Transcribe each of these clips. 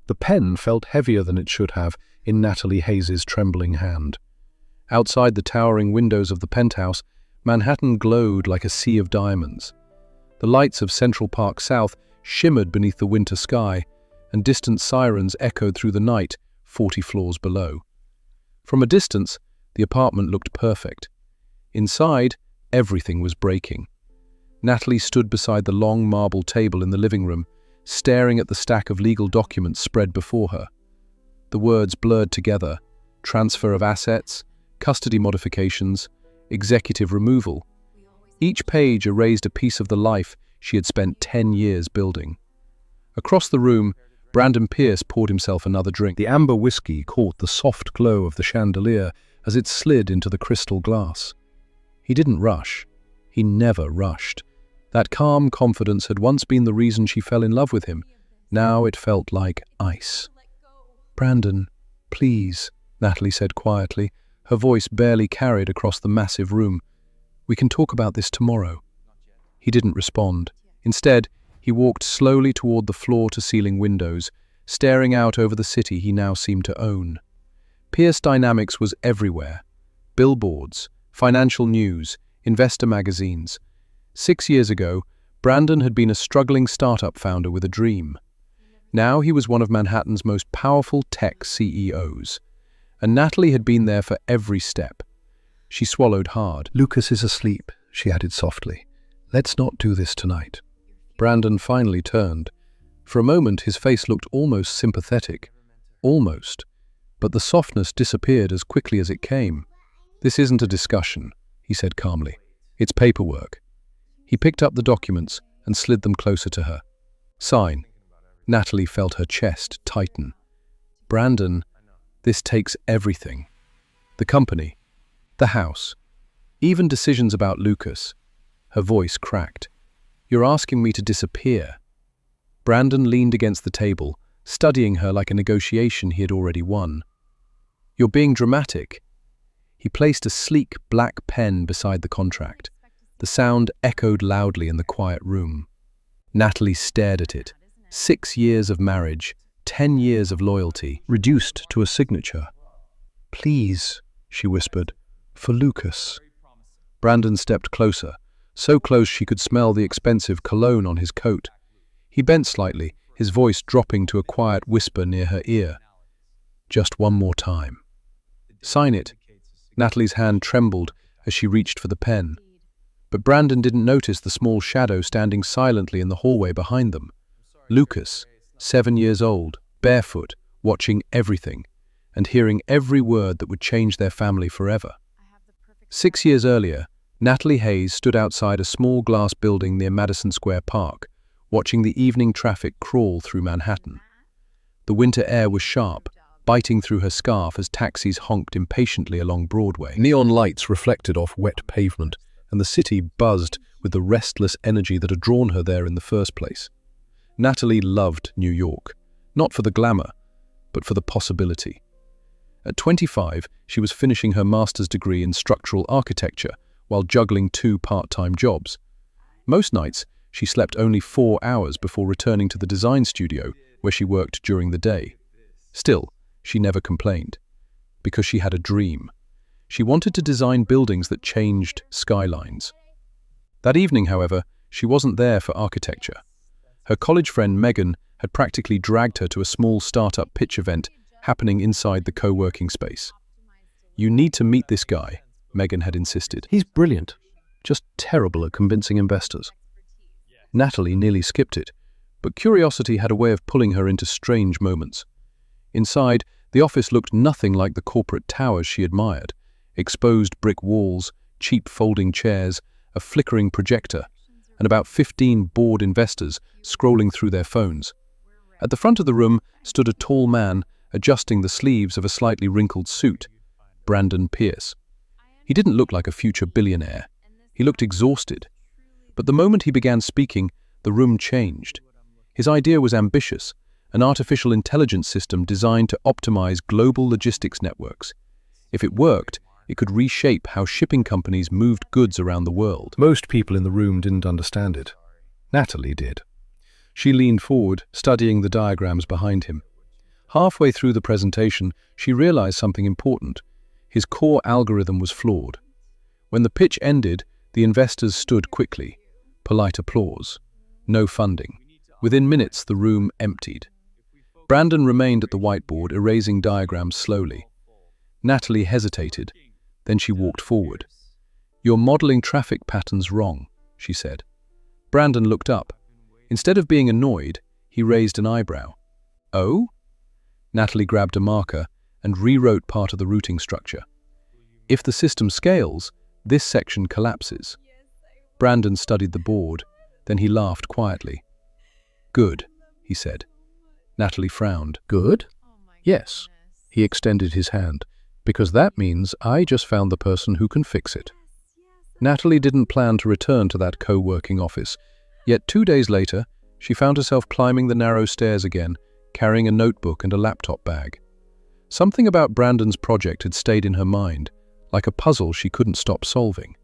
The pen felt heavier than it should have in Natalie Hayes's trembling hand. Outside the towering windows of the penthouse, Manhattan glowed like a sea of diamonds. The lights of Central Park South shimmered beneath the winter sky, and distant sirens echoed through the night 40 floors below. From a distance, the apartment looked perfect. Inside, everything was breaking. Natalie stood beside the long marble table in the living room, staring at the stack of legal documents spread before her. The words blurred together: transfer of assets, custody modifications, executive removal. Each page erased a piece of the life she had spent 10 years building. Across the room, Brandon Pierce poured himself another drink. The amber whiskey caught the soft glow of the chandelier as it slid into the crystal glass. He didn't rush. He never rushed. That calm confidence had once been the reason she fell in love with him. Now it felt like ice. "Brandon, please," Natalie said quietly, her voice barely carried across the massive room. "We can talk about this tomorrow." He didn't respond. Instead, he walked slowly toward the floor-to-ceiling windows, staring out over the city he now seemed to own. Pierce Dynamics was everywhere. Billboards, financial news, investor magazines. 6 years ago, Brandon had been a struggling startup founder with a dream. Now he was one of Manhattan's most powerful tech CEOs. And Natalie had been there for every step. She swallowed hard. "Lucas is asleep," she added softly. "Let's not do this tonight." Brandon finally turned. For a moment, his face looked almost sympathetic. Almost. But the softness disappeared as quickly as it came. "This isn't a discussion," he said calmly. "It's paperwork." He picked up the documents and slid them closer to her. "Sign." Natalie felt her chest tighten. "Brandon, this takes everything. The company, the house, even decisions about Lucas." Her voice cracked. "You're asking me to disappear." Brandon leaned against the table, studying her like a negotiation he had already won. "You're being dramatic." He placed a sleek black pen beside the contract. The sound echoed loudly in the quiet room. Natalie stared at it. 6 years of marriage, 10 years of loyalty, reduced to a signature. "Please," she whispered, "for Lucas." Brandon stepped closer, so close she could smell the expensive cologne on his coat. He bent slightly, his voice dropping to a quiet whisper near her ear. "Just one more time." "Sign it." Natalie's hand trembled as she reached for the pen. But Brandon didn't notice the small shadow standing silently in the hallway behind them. Lucas, 7 years old, barefoot, watching everything, and hearing every word that would change their family forever. 6 years earlier, Natalie Hayes stood outside a small glass building near Madison Square Park, watching the evening traffic crawl through Manhattan. The winter air was sharp, biting through her scarf as taxis honked impatiently along Broadway. Neon lights reflected off wet pavement, and the city buzzed with the restless energy that had drawn her there in the first place. Natalie loved New York, not for the glamour, but for the possibility. At 25, she was finishing her master's degree in structural architecture while juggling 2 part-time jobs. Most nights, she slept only 4 hours before returning to the design studio where she worked during the day. Still, she never complained, because she had a dream. She wanted to design buildings that changed skylines. That evening, however, she wasn't there for architecture. Her college friend Megan had practically dragged her to a small startup pitch event happening inside the co-working space. "You need to meet this guy," Megan had insisted. "He's brilliant, just terrible at convincing investors." Natalie nearly skipped it, but curiosity had a way of pulling her into strange moments. Inside, the office looked nothing like the corporate towers she admired. Exposed brick walls, cheap folding chairs, a flickering projector, and about 15 bored investors scrolling through their phones. At the front of the room stood a tall man adjusting the sleeves of a slightly wrinkled suit, Brandon Pierce. He didn't look like a future billionaire. He looked exhausted. But the moment he began speaking, the room changed. His idea was ambitious, an artificial intelligence system designed to optimize global logistics networks. If it worked, it could reshape how shipping companies moved goods around the world. Most people in the room didn't understand it. Natalie did. She leaned forward, studying the diagrams behind him. Halfway through the presentation, she realized something important. His core algorithm was flawed. When the pitch ended, the investors stood quickly. Polite applause. No funding. Within minutes, the room emptied. Brandon remained at the whiteboard, erasing diagrams slowly. Natalie hesitated. Then she walked forward. "You're modeling traffic patterns wrong," she said. Brandon looked up. Instead of being annoyed, he raised an eyebrow. "Oh?" Natalie grabbed a marker and rewrote part of the routing structure. "If the system scales, this section collapses." Brandon studied the board, then he laughed quietly. "Good," he said. Natalie frowned. "Good?" "Yes." He extended his hand. "Because that means I just found the person who can fix it." Natalie didn't plan to return to that co-working office, yet 2 days later, she found herself climbing the narrow stairs again, carrying a notebook and a laptop bag. Something about Brandon's project had stayed in her mind, like a puzzle she couldn't stop solving.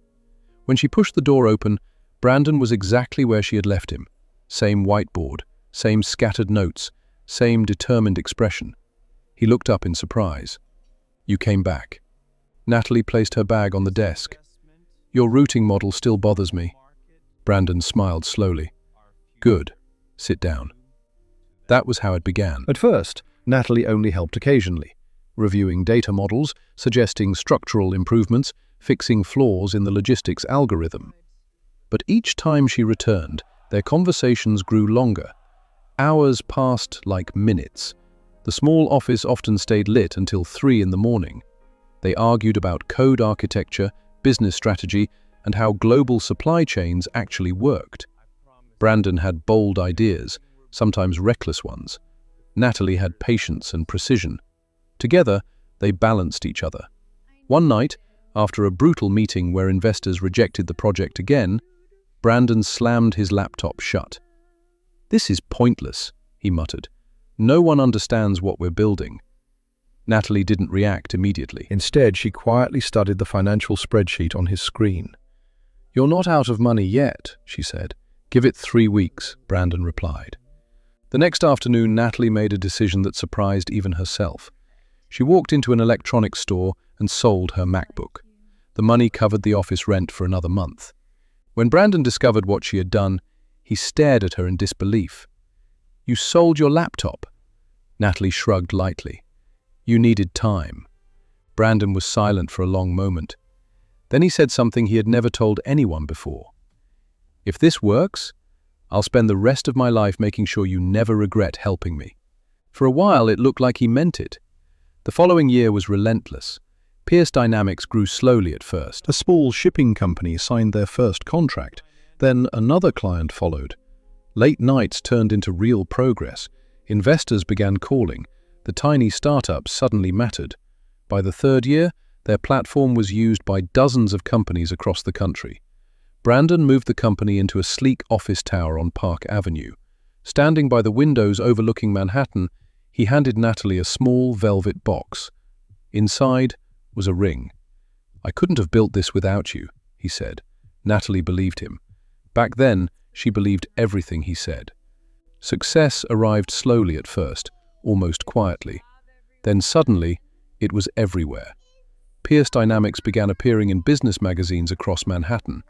When she pushed the door open, Brandon was exactly where she had left him. Same whiteboard, same scattered notes, same determined expression. He looked up in surprise. "You came back." Natalie placed her bag on the desk. "Your routing model still bothers me." Brandon smiled slowly. "Good. Sit down." That was how it began. At first, Natalie only helped occasionally, reviewing data models, suggesting structural improvements, fixing flaws in the logistics algorithm. But each time she returned, their conversations grew longer. Hours passed like minutes. The small office often stayed lit until 3 in the morning. They argued about code architecture, business strategy, and how global supply chains actually worked. Brandon had bold ideas, sometimes reckless ones. Natalie had patience and precision. Together, they balanced each other. One night, after a brutal meeting where investors rejected the project again, Brandon slammed his laptop shut. "This is pointless," he muttered. "No one understands what we're building." Natalie didn't react immediately. Instead, she quietly studied the financial spreadsheet on his screen. "You're not out of money yet," she said. "Give it 3 weeks," Brandon replied. The next afternoon, Natalie made a decision that surprised even herself. She walked into an electronics store and sold her MacBook. The money covered the office rent for another month. When Brandon discovered what she had done, he stared at her in disbelief. "You sold your laptop?" Natalie shrugged lightly. "You needed time." Brandon was silent for a long moment. Then he said something he had never told anyone before. "If this works, I'll spend the rest of my life making sure you never regret helping me." For a while, it looked like he meant it. The following year was relentless. Pierce Dynamics grew slowly at first. A small shipping company signed their first contract. Then another client followed. Late nights turned into real progress. Investors began calling. The tiny startups suddenly mattered. By the 3rd year, their platform was used by dozens of companies across the country. Brandon moved the company into a sleek office tower on Park Avenue. Standing by the windows overlooking Manhattan, he handed Natalie a small velvet box. Inside was a ring. "I couldn't have built this without you," he said. Natalie believed him. Back then, she believed everything he said. Success arrived slowly at first, almost quietly. Then suddenly, it was everywhere. Pierce Dynamics began appearing in business magazines across Manhattan.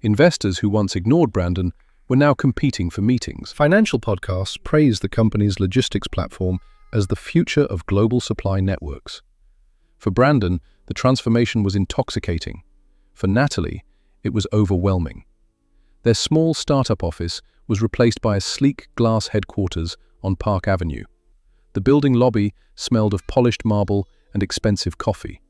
Investors who once ignored Brandon were now competing for meetings. Financial podcasts praised the company's logistics platform as the future of global supply networks. For Brandon, the transformation was intoxicating. For Natalie, it was overwhelming. Their small startup office was replaced by a sleek glass headquarters on Park Avenue. The building lobby smelled of polished marble and expensive coffee.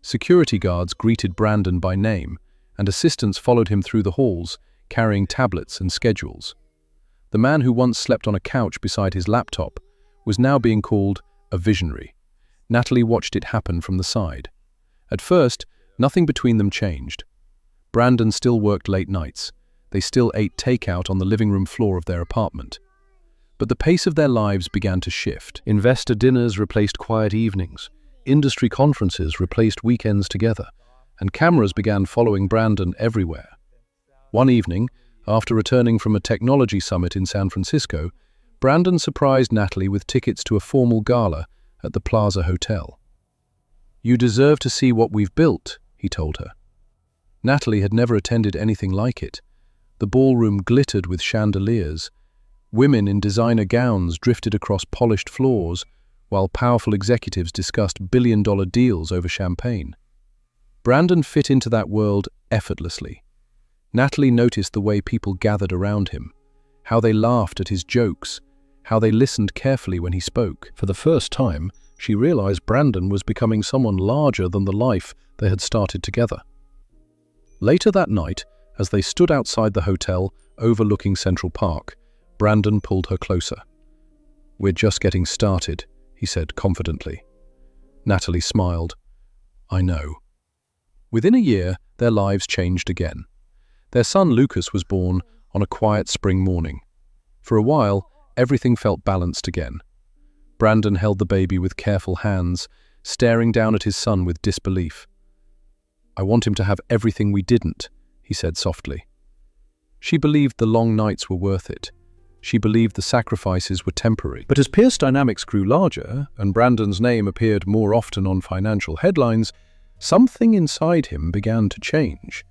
Security guards greeted Brandon by name, and assistants followed him through the halls, carrying tablets and schedules. The man who once slept on a couch beside his laptop was now being called a visionary. Natalie watched it happen from the side. At first, nothing between them changed. Brandon still worked late nights. They still ate takeout on the living room floor of their apartment. But the pace of their lives began to shift. Investor dinners replaced quiet evenings. Industry conferences replaced weekends together, and cameras began following Brandon everywhere. One evening, after returning from a technology summit in San Francisco, Brandon surprised Natalie with tickets to a formal gala at the Plaza Hotel. "You deserve to see what we've built," he told her. Natalie had never attended anything like it. The ballroom glittered with chandeliers. Women in designer gowns drifted across polished floors, while powerful executives discussed billion-dollar deals over champagne. Brandon fit into that world effortlessly. Natalie noticed the way people gathered around him, how they laughed at his jokes, how they listened carefully when he spoke. For the first time, she realized Brandon was becoming someone larger than the life they had started together. Later that night, as they stood outside the hotel overlooking Central Park, Brandon pulled her closer. "We're just getting started," he said confidently. Natalie smiled. "I know." Within a year, their lives changed again. Their son Lucas was born on a quiet spring morning. For a while, everything felt balanced again. Brandon held the baby with careful hands, staring down at his son with disbelief. "I want him to have everything we didn't," he said softly. She believed the long nights were worth it. She believed the sacrifices were temporary. But as Pierce Dynamics grew larger and Brandon's name appeared more often on financial headlines, something inside him began to change.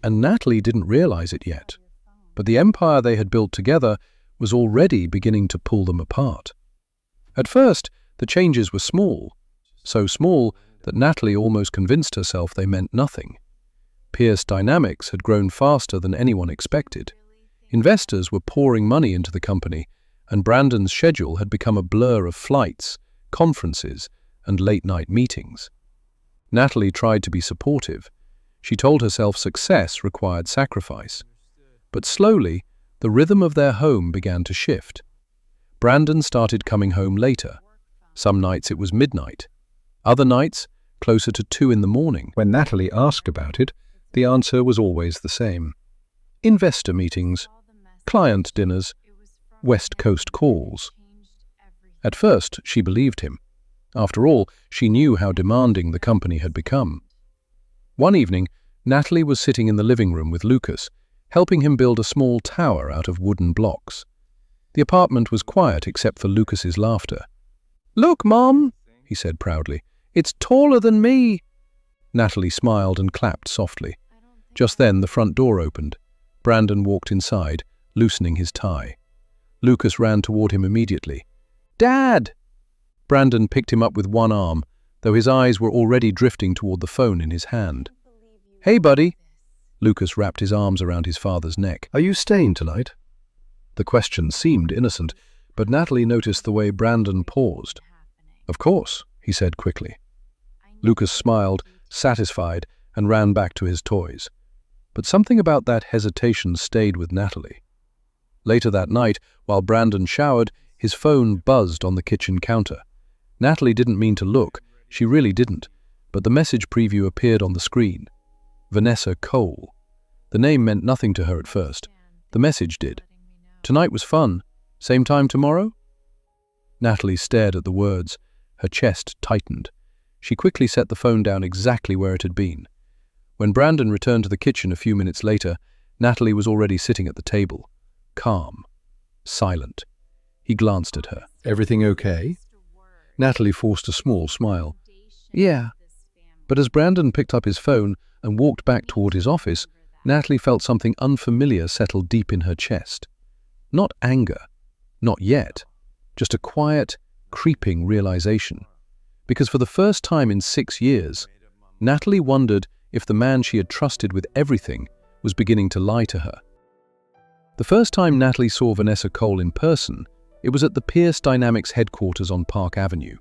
And Natalie didn't realize it yet. But the empire they had built together was already beginning to pull them apart. At first, the changes were small, so small that Natalie almost convinced herself they meant nothing. Pierce Dynamics had grown faster than anyone expected. Investors were pouring money into the company, and Brandon's schedule had become a blur of flights, conferences, and late-night meetings. Natalie tried to be supportive. She told herself success required sacrifice. But slowly, the rhythm of their home began to shift. Brandon started coming home later. Some nights it was midnight. Other nights, closer to 2 in the morning. When Natalie asked about it, the answer was always the same. Investor meetings, client dinners, West Coast calls. At first, she believed him. After all, she knew how demanding the company had become. One evening, Natalie was sitting in the living room with Lucas, helping him build a small tower out of wooden blocks. The apartment was quiet except for Lucas's laughter. "Look, Mom," he said proudly. "It's taller than me." Natalie smiled and clapped softly. Just then, the front door opened. Brandon walked inside, loosening his tie. Lucas ran toward him immediately. "Dad!" Brandon picked him up with one arm, though his eyes were already drifting toward the phone in his hand. "Hey, buddy." Lucas wrapped his arms around his father's neck. "Are you staying tonight?" The question seemed innocent, but Natalie noticed the way Brandon paused. "Of course," he said quickly. Lucas smiled, satisfied, and ran back to his toys. But something about that hesitation stayed with Natalie. Later that night, while Brandon showered, his phone buzzed on the kitchen counter. Natalie didn't mean to look, she really didn't, but the message preview appeared on the screen. Vanessa Cole. The name meant nothing to her at first. The message did. "Tonight was fun. Same time tomorrow?" Natalie stared at the words. Her chest tightened. She quickly set the phone down exactly where it had been. When Brandon returned to the kitchen a few minutes later, Natalie was already sitting at the table, calm, silent. He glanced at her. "Everything okay?" Natalie forced a small smile. "Yeah." But as Brandon picked up his phone and walked back toward his office, Natalie felt something unfamiliar settle deep in her chest. Not anger, not yet, just a quiet, creeping realization. Because for the first time in 6 years, Natalie wondered if the man she had trusted with everything was beginning to lie to her. The first time Natalie saw Vanessa Cole in person, it was at the Pierce Dynamics headquarters on Park Avenue.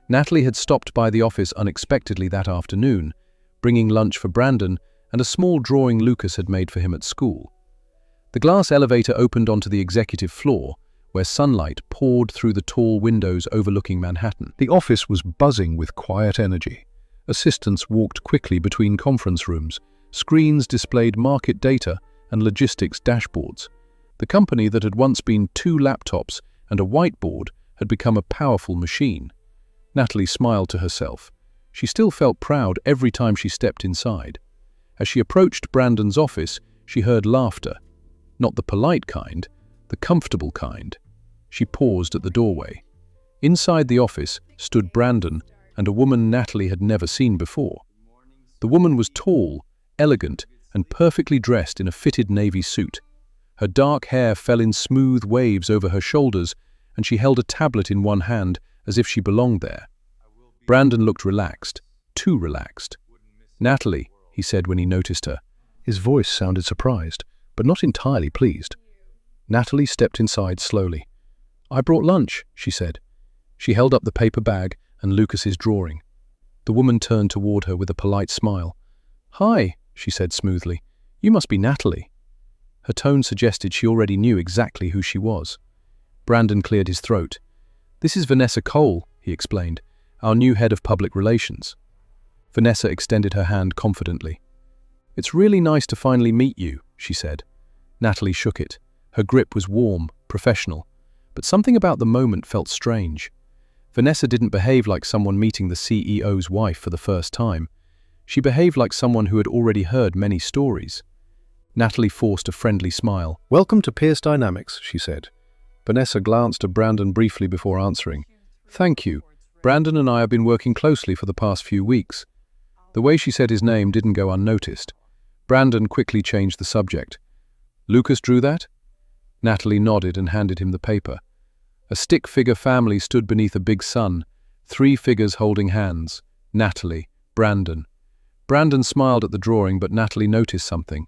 Natalie had stopped by the office unexpectedly that afternoon, bringing lunch for Brandon and a small drawing Lucas had made for him at school. The glass elevator opened onto the executive floor, where sunlight poured through the tall windows overlooking Manhattan. The office was buzzing with quiet energy. Assistants walked quickly between conference rooms. Screens displayed market data and logistics dashboards. The company that had once been 2 laptops and a whiteboard had become a powerful machine. Natalie smiled to herself. She still felt proud every time she stepped inside. As she approached Brandon's office, she heard laughter. Not the polite kind, the comfortable kind. She paused at the doorway. Inside the office stood Brandon and a woman Natalie had never seen before. The woman was tall, elegant, and perfectly dressed in a fitted navy suit. Her dark hair fell in smooth waves over her shoulders, and she held a tablet in one hand as if she belonged there. Brandon looked relaxed, too relaxed. "Natalie," he said when he noticed her. His voice sounded surprised, but not entirely pleased. Natalie stepped inside slowly. "I brought lunch," she said. She held up the paper bag and Lucas's drawing. The woman turned toward her with a polite smile. "Hi," she said smoothly. "You must be Natalie." Her tone suggested she already knew exactly who she was. Brandon cleared his throat. "This is Vanessa Cole," he explained, "our new head of public relations." Vanessa extended her hand confidently. "It's really nice to finally meet you," she said. Natalie shook it. Her grip was warm, professional, but something about the moment felt strange. Vanessa didn't behave like someone meeting the CEO's wife for the first time. She behaved like someone who had already heard many stories. Natalie forced a friendly smile. "Welcome to Pierce Dynamics," she said. Vanessa glanced at Brandon briefly before answering. "Thank you. Brandon and I have been working closely for the past few weeks." The way she said his name didn't go unnoticed. Brandon quickly changed the subject. "Lucas drew that?" Natalie nodded and handed him the paper. A stick-figure family stood beneath a big sun, 3 figures holding hands. Natalie, Brandon. Brandon smiled at the drawing, but Natalie noticed something.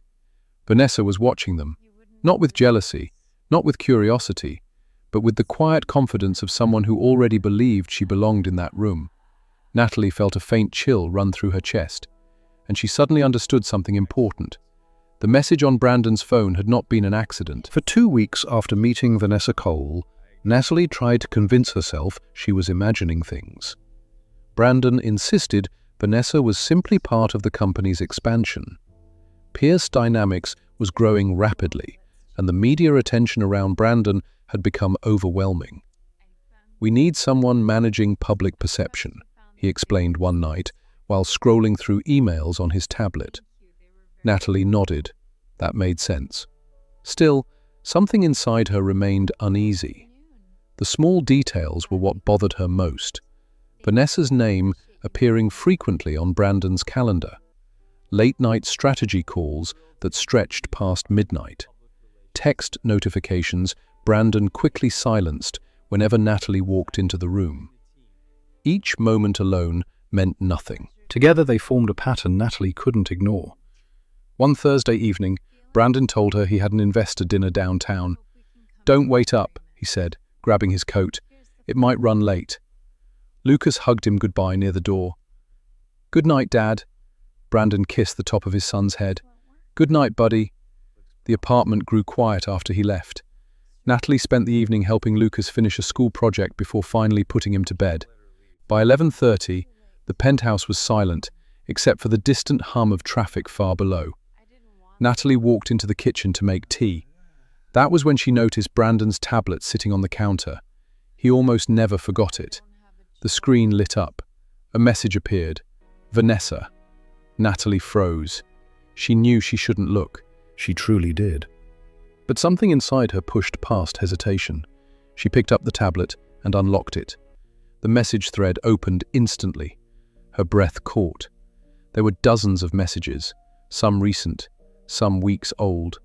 Vanessa was watching them, not with jealousy, not with curiosity, but with the quiet confidence of someone who already believed she belonged in that room. Natalie felt a faint chill run through her chest, and she suddenly understood something important. The message on Brandon's phone had not been an accident. For 2 weeks after meeting Vanessa Cole, Natalie tried to convince herself she was imagining things. Brandon insisted Vanessa was simply part of the company's expansion. Pierce Dynamics was growing rapidly, and the media attention around Brandon had become overwhelming. "We need someone managing public perception," he explained one night while scrolling through emails on his tablet. Natalie nodded. That made sense. Still, something inside her remained uneasy. The small details were what bothered her most. Vanessa's name appearing frequently on Brandon's calendar. Late-night strategy calls that stretched past midnight. Text notifications Brandon quickly silenced whenever Natalie walked into the room. Each moment alone meant nothing. Together they formed a pattern Natalie couldn't ignore. One Thursday evening, Brandon told her he had an investor dinner downtown. "Don't wait up," he said, grabbing his coat. "It might run late." Lucas hugged him goodbye near the door. "Good night, Dad." Brandon kissed the top of his son's head. "Good night, buddy." The apartment grew quiet after he left. Natalie spent the evening helping Lucas finish a school project before finally putting him to bed. By 11:30, the penthouse was silent, except for the distant hum of traffic far below. Natalie walked into the kitchen to make tea. That was when she noticed Brandon's tablet sitting on the counter. He almost never forgot it. The screen lit up. A message appeared. "Vanessa." Natalie froze. She knew she shouldn't look. She truly did. But something inside her pushed past hesitation. She picked up the tablet and unlocked it. The message thread opened instantly. Her breath caught. There were dozens of messages, some recent, some weeks old.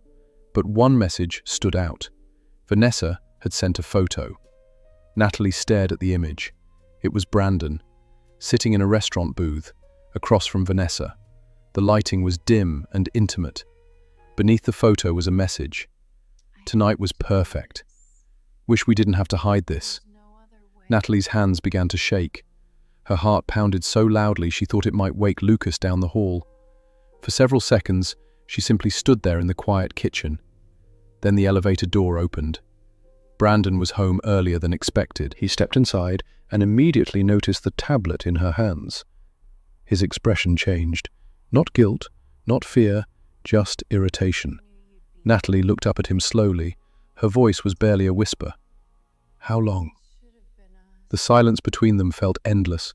But one message stood out. Vanessa had sent a photo. Natalie stared at the image. It was Brandon, sitting in a restaurant booth, across from Vanessa. The lighting was dim and intimate. Beneath the photo was a message. "Tonight was perfect. Wish we didn't have to hide this." Natalie's hands began to shake. Her heart pounded so loudly she thought it might wake Lucas down the hall. For several seconds, she simply stood there in the quiet kitchen. Then the elevator door opened. Brandon was home earlier than expected. He stepped inside and immediately noticed the tablet in her hands. His expression changed. Not guilt, not fear, just irritation. Natalie looked up at him slowly. Her voice was barely a whisper. "How long?" The silence between them felt endless,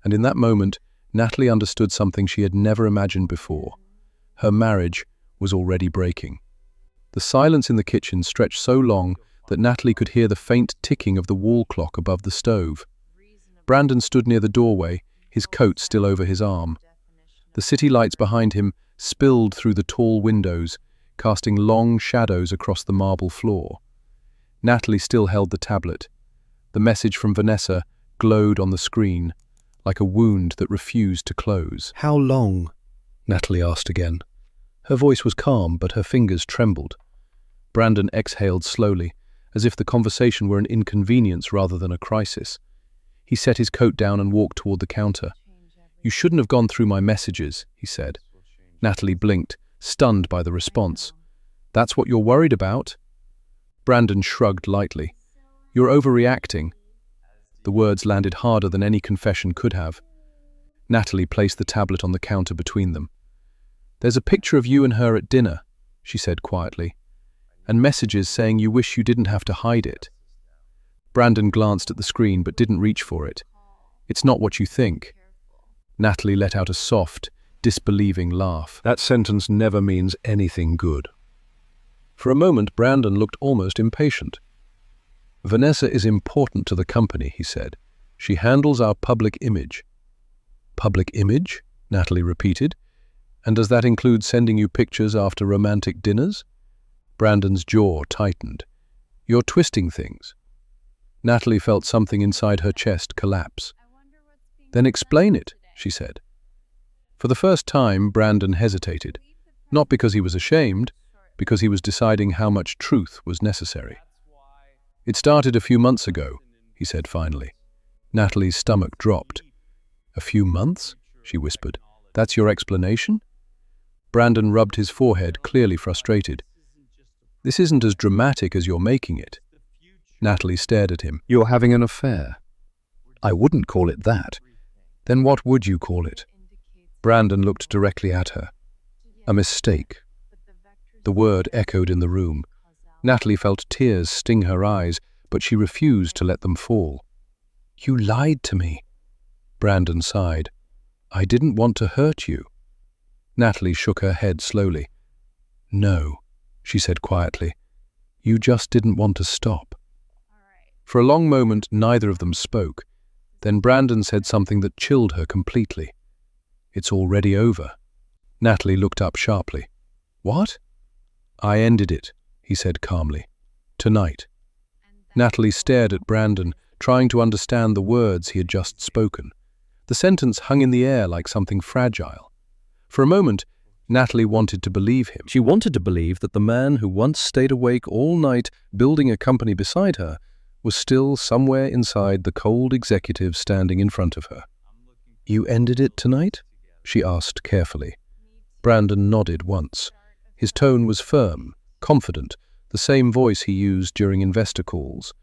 and in that moment, Natalie understood something she had never imagined before. Her marriage was already breaking. The silence in the kitchen stretched so long that Natalie could hear the faint ticking of the wall clock above the stove. Brandon stood near the doorway, his coat still over his arm. The city lights behind him spilled through the tall windows, casting long shadows across the marble floor. Natalie still held the tablet. The message from Vanessa glowed on the screen, like a wound that refused to close. "How long?" Natalie asked again. Her voice was calm, but her fingers trembled. Brandon exhaled slowly, as if the conversation were an inconvenience rather than a crisis. He set his coat down and walked toward the counter. "You shouldn't have gone through my messages," he said. Natalie blinked, stunned by the response. "That's what you're worried about?" Brandon shrugged lightly. "You're overreacting." The words landed harder than any confession could have. Natalie placed the tablet on the counter between them. "There's a picture of you and her at dinner," she said quietly, "and messages saying you wish you didn't have to hide it." Brandon glanced at the screen but didn't reach for it. "It's not what you think." Natalie let out a soft, disbelieving laugh. "That sentence never means anything good." For a moment, Brandon looked almost impatient. "Vanessa is important to the company," he said. "She handles our public image." "Public image?" Natalie repeated. "And does that include sending you pictures after romantic dinners?" Brandon's jaw tightened. "You're twisting things." Natalie felt something inside her chest collapse. "Then explain it," she said. For the first time, Brandon hesitated, not because he was ashamed, because he was deciding how much truth was necessary. "It started a few months ago," he said finally. Natalie's stomach dropped. "A few months?" she whispered. "That's your explanation?" Brandon rubbed his forehead, clearly frustrated. "This isn't as dramatic as you're making it." Natalie stared at him. "You're having an affair." "I wouldn't call it that." "Then what would you call it?" Brandon looked directly at her. "A mistake." The word echoed in the room. Natalie felt tears sting her eyes, but she refused to let them fall. "You lied to me." Brandon sighed. "I didn't want to hurt you." Natalie shook her head slowly. "No," she said quietly. "You just didn't want to stop." For a long moment, neither of them spoke. Then Brandon said something that chilled her completely. "It's already over." Natalie looked up sharply. "What?" "I ended it," he said calmly. "Tonight." Natalie stared at Brandon, trying to understand the words he had just spoken. The sentence hung in the air like something fragile. For a moment, Natalie wanted to believe him. She wanted to believe that the man who once stayed awake all night building a company beside her was still somewhere inside the cold executive standing in front of her. "You ended it tonight?" she asked carefully. Brandon nodded once. His tone was firm, confident, the same voice he used during investor calls.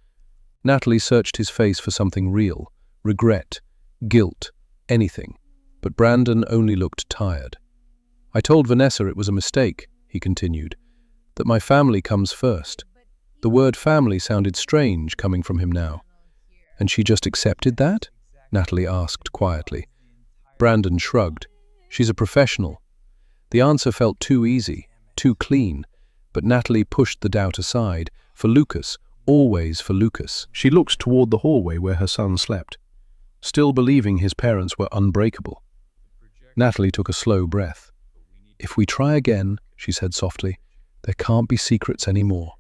Natalie searched his face for something real, regret, guilt, anything, but Brandon only looked tired. "I told Vanessa it was a mistake," he continued, "that my family comes first." The word family sounded strange coming from him now. "And she just accepted that?" Natalie asked quietly. Brandon shrugged. "She's a professional." The answer felt too easy, too clean, but Natalie pushed the doubt aside. For Lucas, always for Lucas. She looked toward the hallway where her son slept, still believing his parents were unbreakable. Natalie took a slow breath. "If we try again," she said softly, "there can't be secrets anymore."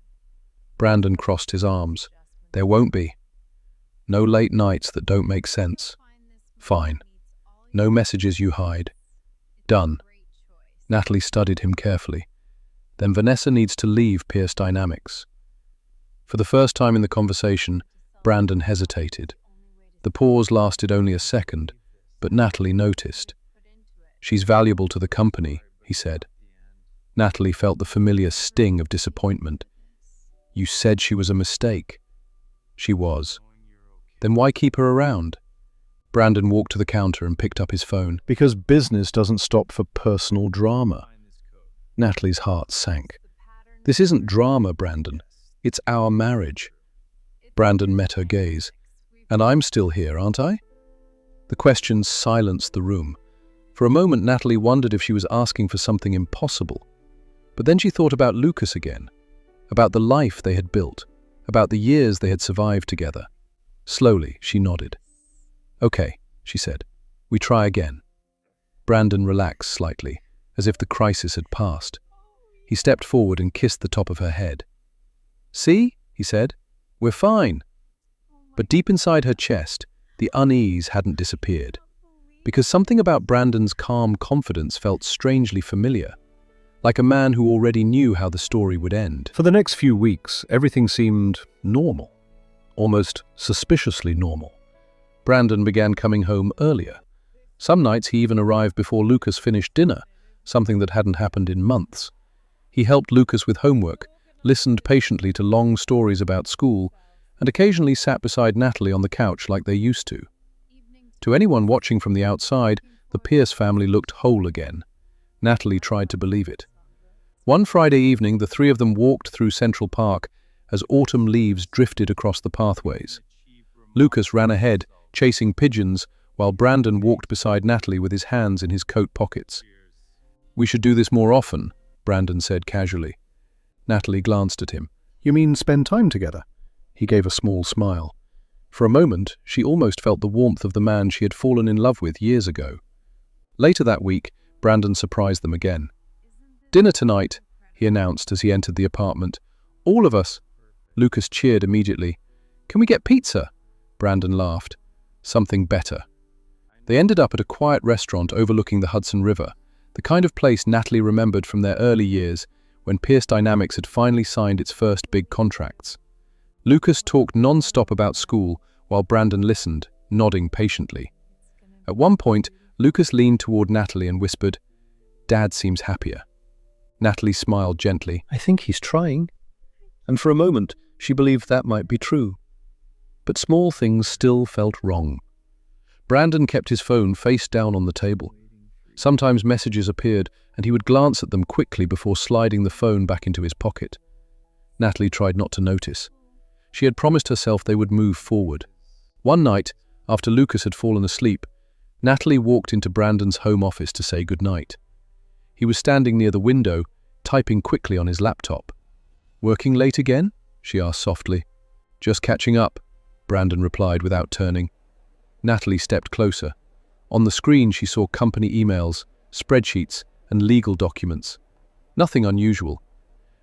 Brandon crossed his arms. "There won't be. No late nights that don't make sense. Fine. No messages you hide. Done." Natalie studied him carefully. "Then Vanessa needs to leave Pierce Dynamics." For the first time in the conversation, Brandon hesitated. The pause lasted only a second, but Natalie noticed. "She's valuable to the company," he said. Natalie felt the familiar sting of disappointment. "You said she was a mistake." "She was." "Then why keep her around?" Brandon walked to the counter and picked up his phone. "Because business doesn't stop for personal drama." Natalie's heart sank. "This isn't drama, Brandon. It's our marriage." Brandon met her gaze. "And I'm still here, aren't I?" The question silenced the room. For a moment, Natalie wondered if she was asking for something impossible. But then she thought about Lucas again, about the life they had built, about the years they had survived together. Slowly, she nodded. "Okay," she said. "We try again." Brandon relaxed slightly, as if the crisis had passed. He stepped forward and kissed the top of her head. "See," he said, "we're fine." But deep inside her chest, the unease hadn't disappeared, because something about Brandon's calm confidence felt strangely familiar, like a man who already knew how the story would end. For the next few weeks, everything seemed normal, almost suspiciously normal. Brandon began coming home earlier. Some nights he even arrived before Lucas finished dinner, something that hadn't happened in months. He helped Lucas with homework, listened patiently to long stories about school, and occasionally sat beside Natalie on the couch like they used to. To anyone watching from the outside, the Pierce family looked whole again. Natalie tried to believe it. One Friday evening, the three of them walked through Central Park as autumn leaves drifted across the pathways. Lucas ran ahead, chasing pigeons, while Brandon walked beside Natalie with his hands in his coat pockets. "We should do this more often," Brandon said casually. Natalie glanced at him. "You mean spend time together?" He gave a small smile. For a moment, she almost felt the warmth of the man she had fallen in love with years ago. Later that week, Brandon surprised them again. "Dinner tonight," he announced as he entered the apartment. "All of us." Lucas cheered immediately. "Can we get pizza?" Brandon laughed. "Something better." They ended up at a quiet restaurant overlooking the Hudson River, the kind of place Natalie remembered from their early years when Pierce Dynamics had finally signed its first big contracts. Lucas talked non-stop about school while Brandon listened, nodding patiently. At one point, Lucas leaned toward Natalie and whispered, "Dad seems happier." Natalie smiled gently. "I think he's trying." And for a moment, she believed that might be true. But small things still felt wrong. Brandon kept his phone face down on the table. Sometimes messages appeared, and he would glance at them quickly before sliding the phone back into his pocket. Natalie tried not to notice. She had promised herself they would move forward. One night, after Lucas had fallen asleep, Natalie walked into Brandon's home office to say goodnight. He was standing near the window, typing quickly on his laptop. "Working late again?" she asked softly. "Just catching up," Brandon replied without turning. Natalie stepped closer. On the screen she saw company emails, spreadsheets, and legal documents. Nothing unusual.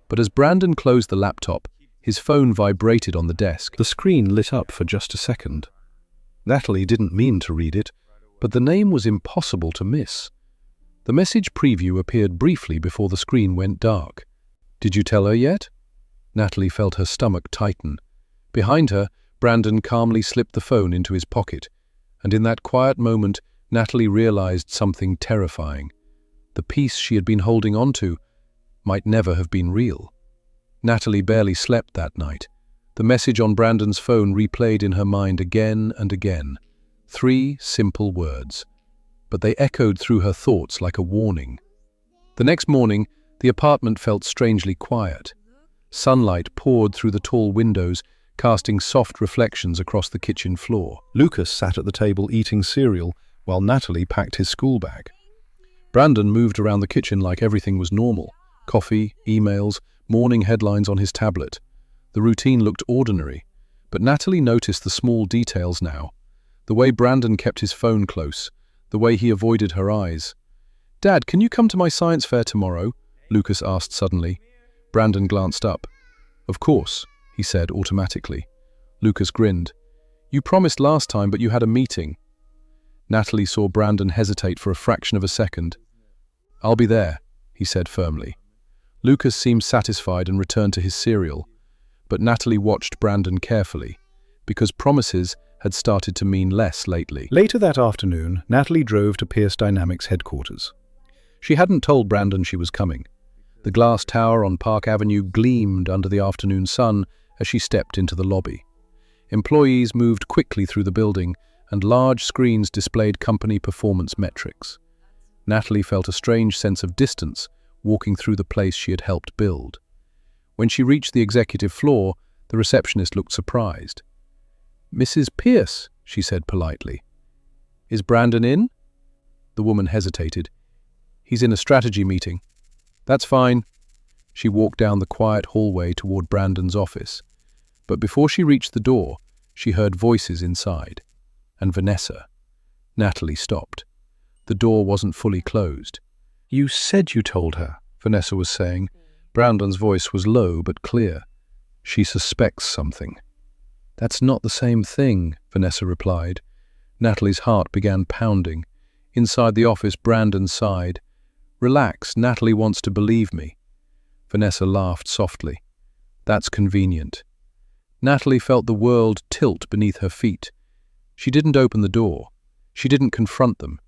But as Brandon closed the laptop, his phone vibrated on the desk. The screen lit up for just a second. Natalie didn't mean to read it, but the name was impossible to miss. The message preview appeared briefly before the screen went dark. "Did you tell her yet?" Natalie felt her stomach tighten. Behind her, Brandon calmly slipped the phone into his pocket, and in that quiet moment, Natalie realized something terrifying. The peace she had been holding on to might never have been real. Natalie barely slept that night. The message on Brandon's phone replayed in her mind again and again. 3 simple words. But they echoed through her thoughts like a warning. The next morning, the apartment felt strangely quiet. Sunlight poured through the tall windows, casting soft reflections across the kitchen floor. Lucas sat at the table eating cereal, while Natalie packed his school bag. Brandon moved around the kitchen like everything was normal. Coffee, emails, morning headlines on his tablet. The routine looked ordinary, but Natalie noticed the small details now. The way Brandon kept his phone close, the way he avoided her eyes. "Dad, can you come to my science fair tomorrow?" Lucas asked suddenly. Brandon glanced up. "Of course," he said automatically. Lucas grinned. "You promised last time, but you had a meeting." Natalie saw Brandon hesitate for a fraction of a second. "I'll be there," he said firmly. Lucas seemed satisfied and returned to his cereal, but Natalie watched Brandon carefully, because promises had started to mean less lately. Later that afternoon, Natalie drove to Pierce Dynamics headquarters. She hadn't told Brandon she was coming. The glass tower on Park Avenue gleamed under the afternoon sun as she stepped into the lobby. Employees moved quickly through the building, and large screens displayed company performance metrics. Natalie felt a strange sense of distance walking through the place she had helped build. When she reached the executive floor, the receptionist looked surprised. "Mrs. Pierce," she said politely. "Is Brandon in?" The woman hesitated. "He's in a strategy meeting." "That's fine." She walked down the quiet hallway toward Brandon's office. But before she reached the door, she heard voices inside. And Vanessa. Natalie stopped. The door wasn't fully closed. "You said you told her," Vanessa was saying. Brandon's voice was low but clear. "She suspects something." "That's not the same thing," Vanessa replied. Natalie's heart began pounding. Inside the office, Brandon sighed. "Relax, Natalie wants to believe me." Vanessa laughed softly. "That's convenient." Natalie felt the world tilt beneath her feet. She didn't open the door. She didn't confront them.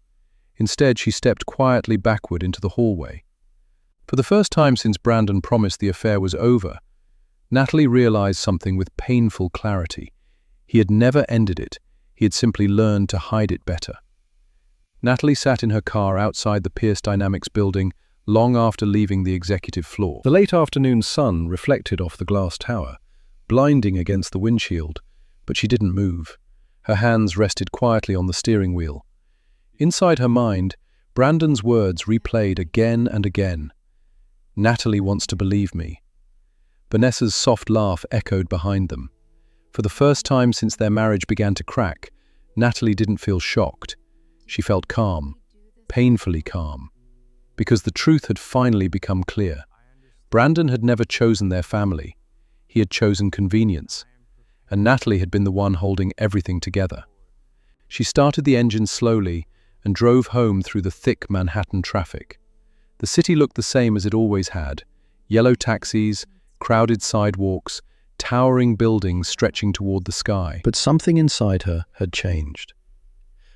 Instead, she stepped quietly backward into the hallway. For the first time since Brandon promised the affair was over, Natalie realized something with painful clarity. He had never ended it. He had simply learned to hide it better. Natalie sat in her car outside the Pierce Dynamics building long after leaving the executive floor. The late afternoon sun reflected off the glass tower, blinding against the windshield, but she didn't move. Her hands rested quietly on the steering wheel. Inside her mind, Brandon's words replayed again and again. "Natalie wants to believe me." Vanessa's soft laugh echoed behind them. For the first time since their marriage began to crack, Natalie didn't feel shocked. She felt calm, painfully calm, because the truth had finally become clear. Brandon had never chosen their family. He had chosen convenience, and Natalie had been the one holding everything together. She started the engine slowly and drove home through the thick Manhattan traffic. The city looked the same as it always had: yellow taxis, crowded sidewalks, towering buildings stretching toward the sky. But something inside her had changed.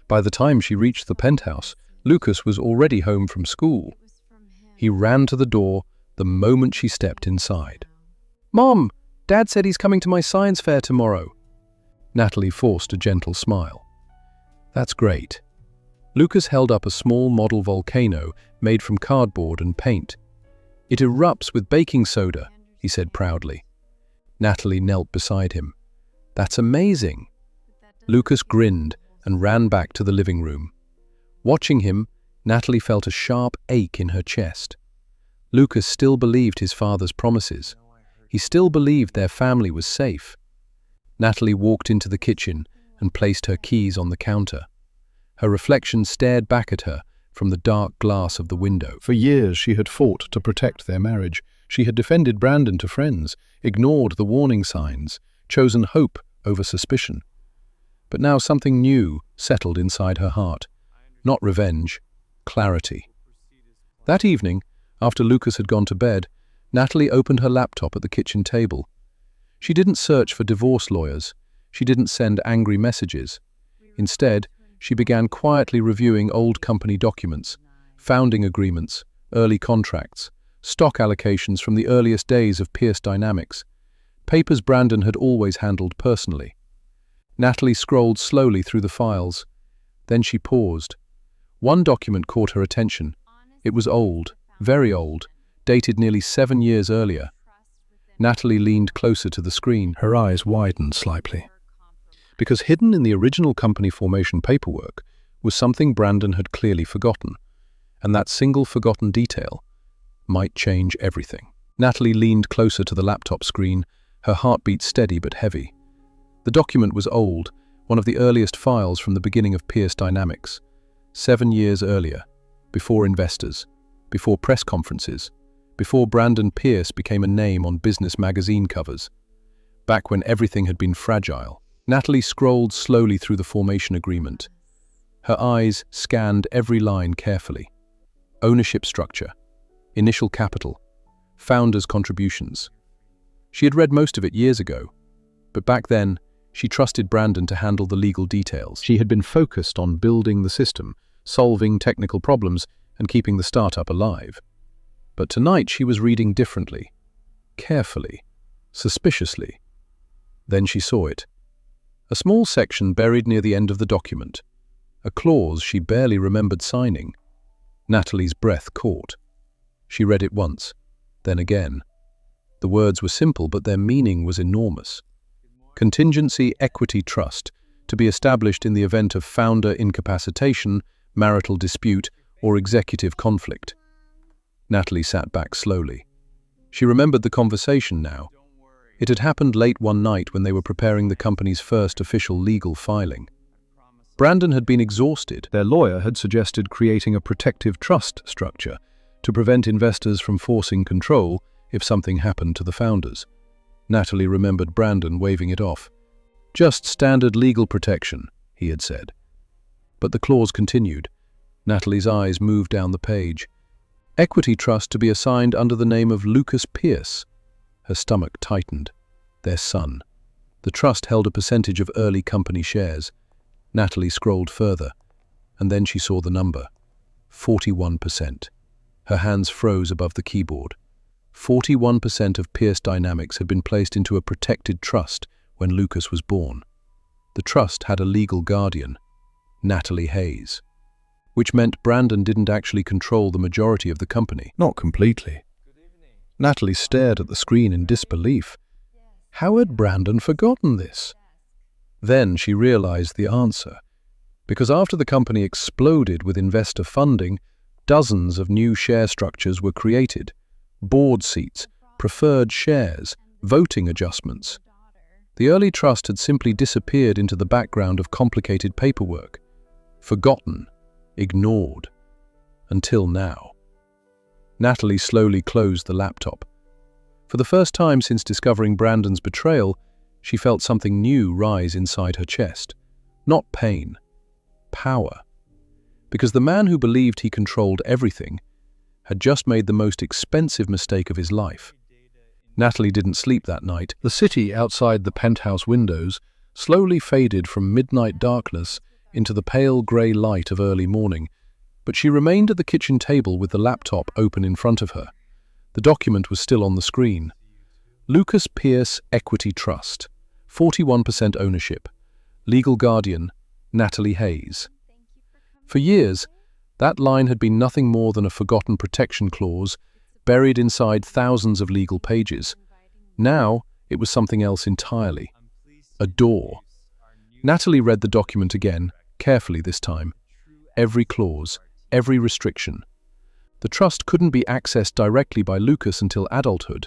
By the time she reached the penthouse, Lucas was already home from school. He ran to the door the moment she stepped inside. "Mom, Dad said he's coming to my science fair tomorrow." Natalie forced a gentle smile. "That's great." Lucas held up a small model volcano made from cardboard and paint. "It erupts with baking soda," he said proudly. Natalie knelt beside him. "That's amazing." Lucas grinned and ran back to the living room. Watching him, Natalie felt a sharp ache in her chest. Lucas still believed his father's promises. He still believed their family was safe. Natalie walked into the kitchen and placed her keys on the counter. Her reflection stared back at her from the dark glass of the window. For years she had fought to protect their marriage. She had defended Brandon to friends, ignored the warning signs, chosen hope over suspicion. But now something new settled inside her heart. Not revenge, clarity. That evening, after Lucas had gone to bed, Natalie opened her laptop at the kitchen table. She didn't search for divorce lawyers. She didn't send angry messages. Instead, she began quietly reviewing old company documents, founding agreements, early contracts, stock allocations from the earliest days of Pierce Dynamics, papers Brandon had always handled personally. Natalie scrolled slowly through the files. Then she paused. One document caught her attention. It was old, very old, dated nearly 7 years earlier. Natalie leaned closer to the screen. Her eyes widened slightly. Because hidden in the original company formation paperwork was something Brandon had clearly forgotten, and that single forgotten detail might change everything. Natalie leaned closer to the laptop screen, her heartbeat steady but heavy. The document was old, one of the earliest files from the beginning of Pierce Dynamics. 7 years earlier, before investors, before press conferences, before Brandon Pierce became a name on business magazine covers. Back when everything had been fragile. Natalie scrolled slowly through the formation agreement. Her eyes scanned every line carefully. Ownership structure, initial capital, founders' contributions. She had read most of it years ago, but back then, she trusted Brandon to handle the legal details. She had been focused on building the system, solving technical problems, and keeping the startup alive. But tonight she was reading differently, carefully, suspiciously. Then she saw it. A small section buried near the end of the document. A clause she barely remembered signing. Natalie's breath caught. She read it once, then again. The words were simple, but their meaning was enormous. Contingency Equity Trust, to be established in the event of founder incapacitation, marital dispute, or executive conflict. Natalie sat back slowly. She remembered the conversation now. It had happened late one night when they were preparing the company's first official legal filing. Brandon had been exhausted. Their lawyer had suggested creating a protective trust structure to prevent investors from forcing control if something happened to the founders. Natalie remembered Brandon waving it off. "Just standard legal protection," he had said. But the clause continued. Natalie's eyes moved down the page. Equity trust to be assigned under the name of Lucas Pierce. Her stomach tightened. Their son. The trust held a percentage of early company shares. Natalie scrolled further, and then she saw the number. 41%. Her hands froze above the keyboard. 41% of Pierce Dynamics had been placed into a protected trust when Lucas was born. The trust had a legal guardian, Natalie Hayes, which meant Brandon didn't actually control the majority of the company. Not completely. Natalie stared at the screen in disbelief. How had Brandon forgotten this? Then she realized the answer. Because after the company exploded with investor funding, dozens of new share structures were created. Board seats, preferred shares, voting adjustments. The early trust had simply disappeared into the background of complicated paperwork. Forgotten, ignored, until now. Natalie slowly closed the laptop. For the first time since discovering Brandon's betrayal, she felt something new rise inside her chest. Not pain, power. Because the man who believed he controlled everything had just made the most expensive mistake of his life. Natalie didn't sleep that night. The city outside the penthouse windows slowly faded from midnight darkness into the pale grey light of early morning, but she remained at the kitchen table with the laptop open in front of her. The document was still on the screen. Lucas Pierce Equity Trust, 41% ownership, legal guardian, Natalie Hayes. For years, that line had been nothing more than a forgotten protection clause buried inside thousands of legal pages. Now, it was something else entirely. A door. Natalie read the document again, carefully this time. Every clause, every restriction. The trust couldn't be accessed directly by Lucas until adulthood,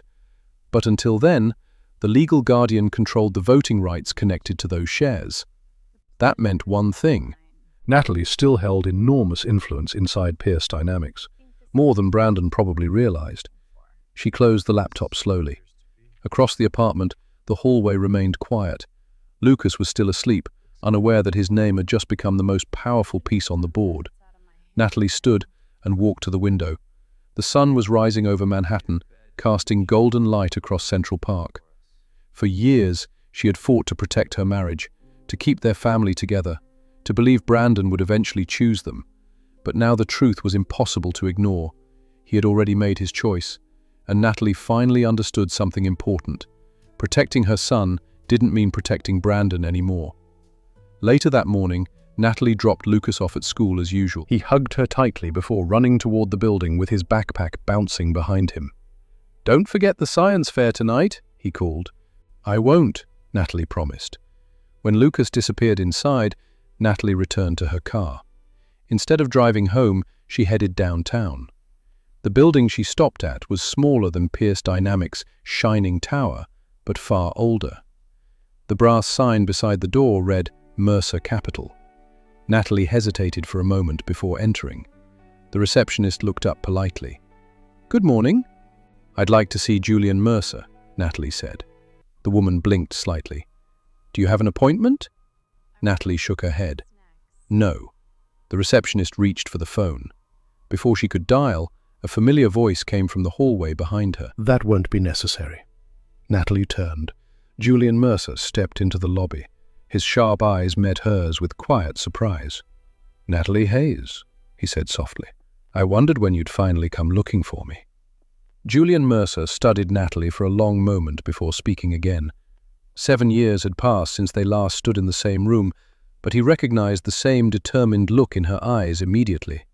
but until then, the legal guardian controlled the voting rights connected to those shares. That meant one thing. Natalie still held enormous influence inside Pierce Dynamics, more than Brandon probably realized. She closed the laptop slowly. Across the apartment, the hallway remained quiet. Lucas was still asleep, unaware that his name had just become the most powerful piece on the board. Natalie stood and walked to the window. The sun was rising over Manhattan, casting golden light across Central Park. For years, she had fought to protect her marriage, to keep their family together, to believe Brandon would eventually choose them. But now the truth was impossible to ignore. He had already made his choice, and Natalie finally understood something important. Protecting her son didn't mean protecting Brandon anymore. Later that morning, Natalie dropped Lucas off at school as usual. He hugged her tightly before running toward the building with his backpack bouncing behind him. "Don't forget the science fair tonight," he called. "I won't," Natalie promised. When Lucas disappeared inside, Natalie returned to her car. Instead of driving home, she headed downtown. The building she stopped at was smaller than Pierce Dynamics' shining tower, but far older. The brass sign beside the door read Mercer Capital. Natalie hesitated for a moment before entering. The receptionist looked up politely. "Good morning." "I'd like to see Julian Mercer," Natalie said. The woman blinked slightly. "Do you have an appointment?" Natalie shook her head. "No." The receptionist reached for the phone. Before she could dial, a familiar voice came from the hallway behind her. "That won't be necessary." Natalie turned. Julian Mercer stepped into the lobby. His sharp eyes met hers with quiet surprise. "Natalie Hayes," he said softly. "I wondered when you'd finally come looking for me." Julian Mercer studied Natalie for a long moment before speaking again. 7 years had passed since they last stood in the same room, but he recognized the same determined look in her eyes immediately.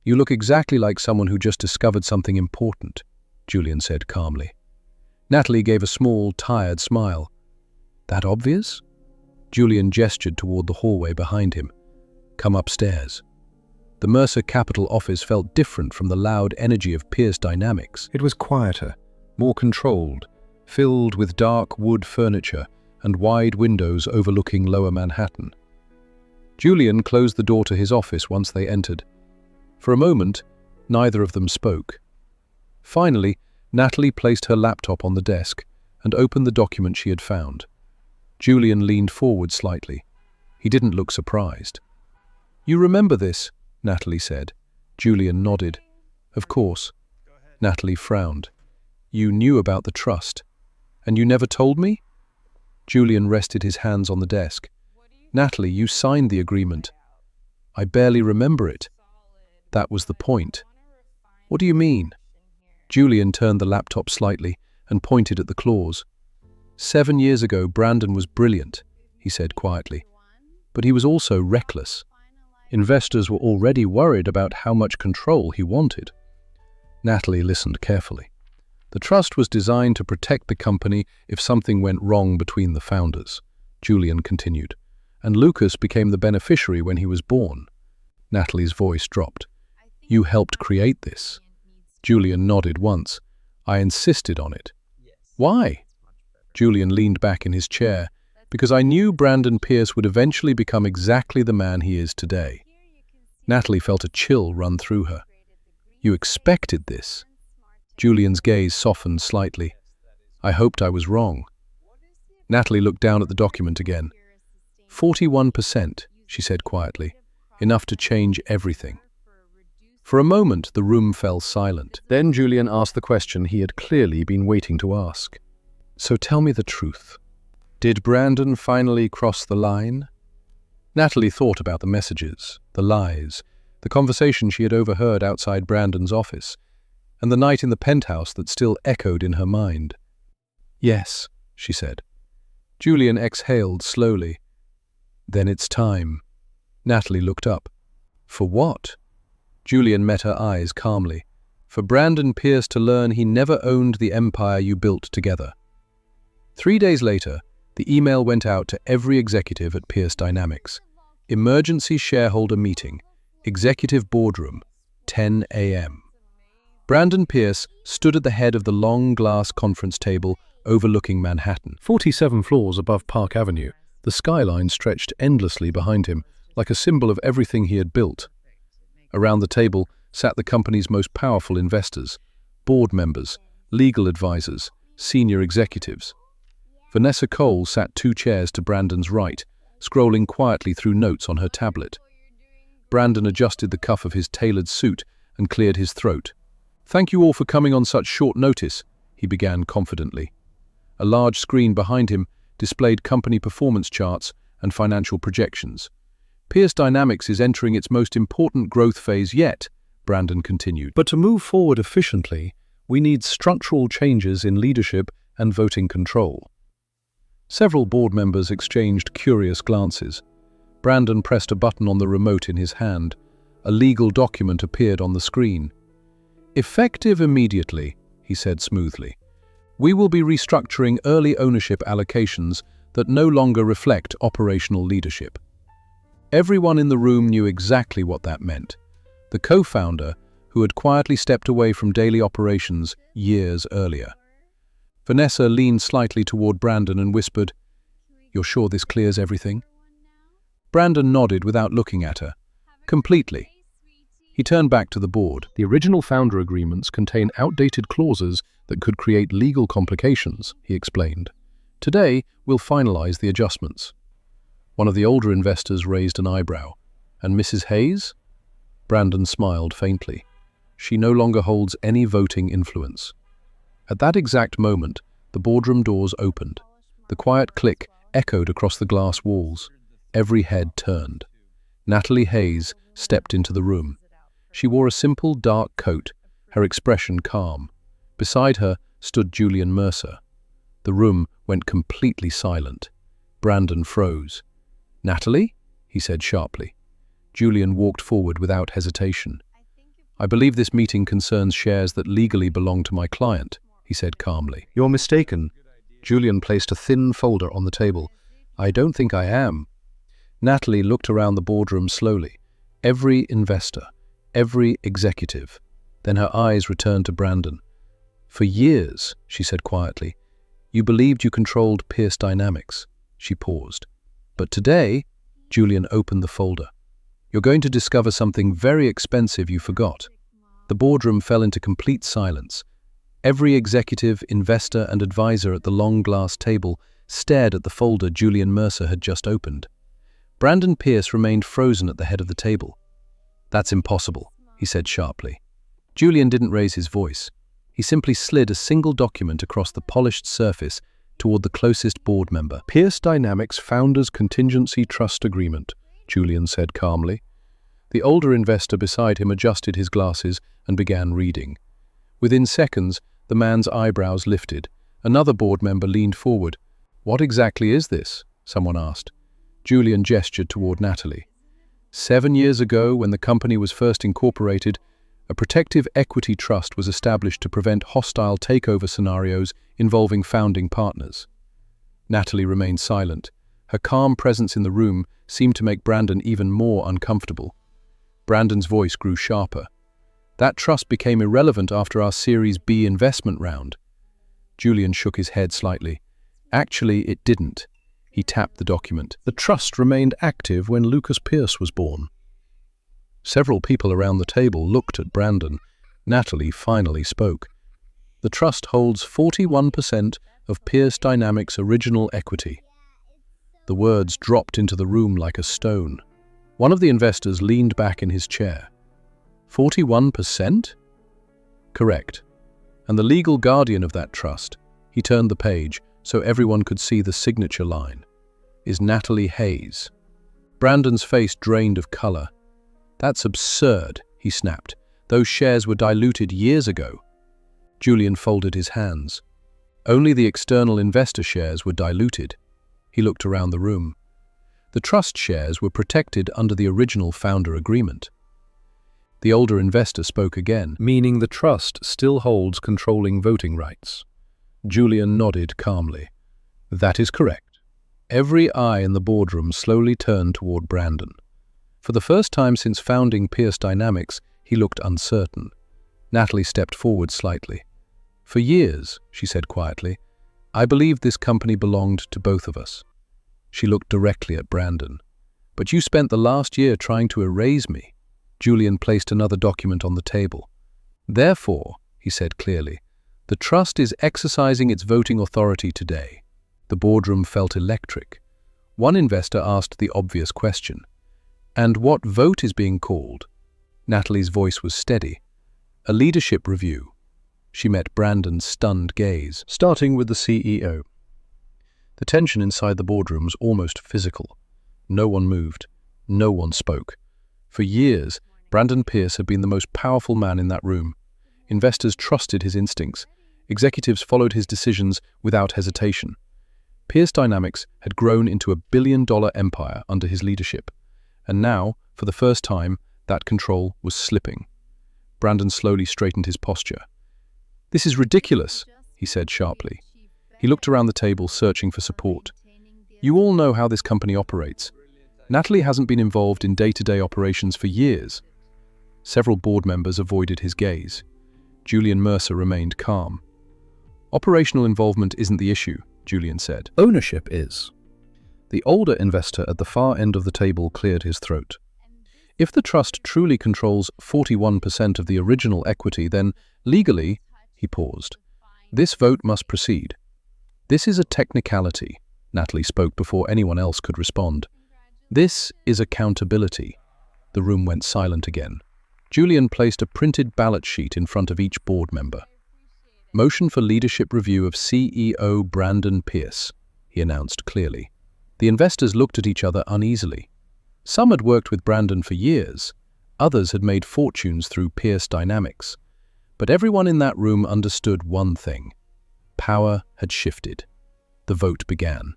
"You look exactly like someone who just discovered something important," Julian said calmly. Natalie gave a small, tired smile. "That obvious?" Julian gestured toward the hallway behind him. "Come upstairs." The Mercer Capital office felt different from the loud energy of Pierce Dynamics. It was quieter, more controlled, filled with dark wood furniture and wide windows overlooking Lower Manhattan. Julian closed the door to his office once they entered. For a moment, neither of them spoke. Finally, Natalie placed her laptop on the desk and opened the document she had found. Julian leaned forward slightly. He didn't look surprised. "You remember this?" Natalie said. Julian nodded. "Of course." Natalie frowned. "You knew about the trust, and you never told me?" Julian rested his hands on the desk. "Natalie, you signed the agreement." "I barely remember it." "That was the point." "What do you mean?" Julian turned the laptop slightly and pointed at the clause. 7 years ago, Brandon was brilliant," he said quietly. "But he was also reckless. Investors were already worried about how much control he wanted." Natalie listened carefully. "The trust was designed to protect the company if something went wrong between the founders," Julian continued. "And Lucas became the beneficiary when he was born." Natalie's voice dropped. "You helped create this." Julian nodded once. "I insisted on it." "Why?" Julian leaned back in his chair. "Because I knew Brandon Pierce would eventually become exactly the man he is today." Natalie felt a chill run through her. "You expected this?" Julian's gaze softened slightly. "I hoped I was wrong." Natalie looked down at the document again. 41%, she said quietly. "Enough to change everything." For a moment, the room fell silent. Then Julian asked the question he had clearly been waiting to ask. "So tell me the truth. Did Brandon finally cross the line?" Natalie thought about the messages, the lies, the conversation she had overheard outside Brandon's office, and the night in the penthouse that still echoed in her mind. "Yes," she said. Julian exhaled slowly. "Then it's time." Natalie looked up. "For what?" Julian met her eyes calmly. "For Brandon Pierce to learn he never owned the empire you built together." 3 days later, the email went out to every executive at Pierce Dynamics. Emergency shareholder meeting, executive boardroom, 10 a.m. Brandon Pierce stood at the head of the long glass conference table overlooking Manhattan. 47 floors above Park Avenue, the skyline stretched endlessly behind him, like a symbol of everything he had built. Around the table sat the company's most powerful investors, board members, legal advisors, senior executives. Vanessa Cole sat 2 chairs to Brandon's right, scrolling quietly through notes on her tablet. Brandon adjusted the cuff of his tailored suit and cleared his throat. "Thank you all for coming on such short notice," he began confidently. A large screen behind him displayed company performance charts and financial projections. "Pierce Dynamics is entering its most important growth phase yet," Brandon continued. "But to move forward efficiently, we need structural changes in leadership and voting control." Several board members exchanged curious glances. Brandon pressed a button on the remote in his hand. A legal document appeared on the screen. "Effective immediately," he said smoothly. "We will be restructuring early ownership allocations that no longer reflect operational leadership." Everyone in the room knew exactly what that meant. The co-founder, who had quietly stepped away from daily operations years earlier. Vanessa leaned slightly toward Brandon and whispered, "You're sure this clears everything?" Brandon nodded without looking at her. "Completely." He turned back to the board. "The original founder agreements contain outdated clauses that could create legal complications," he explained. "Today, we'll finalize the adjustments." One of the older investors raised an eyebrow. "And Mrs. Hayes?" Brandon smiled faintly. "She no longer holds any voting influence." At that exact moment, the boardroom doors opened. The quiet click echoed across the glass walls. Every head turned. Natalie Hayes stepped into the room. She wore a simple dark coat, her expression calm. Beside her stood Julian Mercer. The room went completely silent. Brandon froze. "Natalie?" he said sharply. Julian walked forward without hesitation. "I believe this meeting concerns shares that legally belong to my client," he said calmly. "You're mistaken." Julian placed a thin folder on the table. "I don't think I am." Natalie looked around the boardroom slowly. Every investor, every executive. Then her eyes returned to Brandon. "For years," she said quietly, You believed you controlled Pierce Dynamics. She paused. But today, Julian opened the folder. You're going to discover something very expensive you forgot. The boardroom fell into complete silence. Every executive, investor, and advisor at the long glass table stared at the folder Julian Mercer had just opened. Brandon Pierce remained frozen at the head of the table. That's impossible, he said sharply. Julian didn't raise his voice. He simply slid a single document across the polished surface toward the closest board member. Pierce Dynamics Founders Contingency Trust Agreement, Julian said calmly. The older investor beside him adjusted his glasses and began reading. Within seconds, the man's eyebrows lifted. Another board member leaned forward. What exactly is this? Someone asked. Julian gestured toward Natalie. 7 years ago, when the company was first incorporated, a protective equity trust was established to prevent hostile takeover scenarios involving founding partners. Natalie remained silent. Her calm presence in the room seemed to make Brandon even more uncomfortable. Brandon's voice grew sharper. That trust became irrelevant after our Series B investment round. Julian shook his head slightly. Actually, it didn't. He tapped the document. The trust remained active when Lucas Pierce was born. Several people around the table looked at Brandon. Natalie finally spoke. The trust holds 41% of Pierce Dynamics' original equity. The words dropped into the room like a stone. One of the investors leaned back in his chair. 41%? Correct. And the legal guardian of that trust, he turned the page so everyone could see the signature line, is Natalie Hayes. Brandon's face drained of color. That's absurd, he snapped. Those shares were diluted years ago. Julian folded his hands. Only the external investor shares were diluted. He looked around the room. The trust shares were protected under the original founder agreement. The older investor spoke again, meaning the trust still holds controlling voting rights. Julian nodded calmly. That is correct. Every eye in the boardroom slowly turned toward Brandon. For the first time since founding Pierce Dynamics, he looked uncertain. Natalie stepped forward slightly. For years, she said quietly, I believed this company belonged to both of us. She looked directly at Brandon. But you spent the last year trying to erase me. Julian placed another document on the table. Therefore, he said clearly, the trust is exercising its voting authority today. The boardroom felt electric. One investor asked the obvious question. And what vote is being called? Natalie's voice was steady. A leadership review. She met Brandon's stunned gaze, starting with the CEO. The tension inside the boardroom was almost physical. No one moved. No one spoke. For years, Brandon Pierce had been the most powerful man in that room. Investors trusted his instincts. Executives followed his decisions without hesitation. Pierce Dynamics had grown into a billion-dollar empire under his leadership. And now, for the first time, that control was slipping. Brandon slowly straightened his posture. This is ridiculous, he said sharply. He looked around the table, searching for support. You all know how this company operates. Natalie hasn't been involved in day-to-day operations for years. Several board members avoided his gaze. Julian Mercer remained calm. Operational involvement isn't the issue, Julian said. Ownership is. The older investor at the far end of the table cleared his throat. If the trust truly controls 41% of the original equity, then legally, he paused, this vote must proceed. This is a technicality, Natalie spoke before anyone else could respond. This is accountability. The room went silent again. Julian placed a printed ballot sheet in front of each board member. Motion for leadership review of CEO Brandon Pierce, he announced clearly. The investors looked at each other uneasily. Some had worked with Brandon for years. Others had made fortunes through Pierce Dynamics. But everyone in that room understood one thing. Power had shifted. The vote began.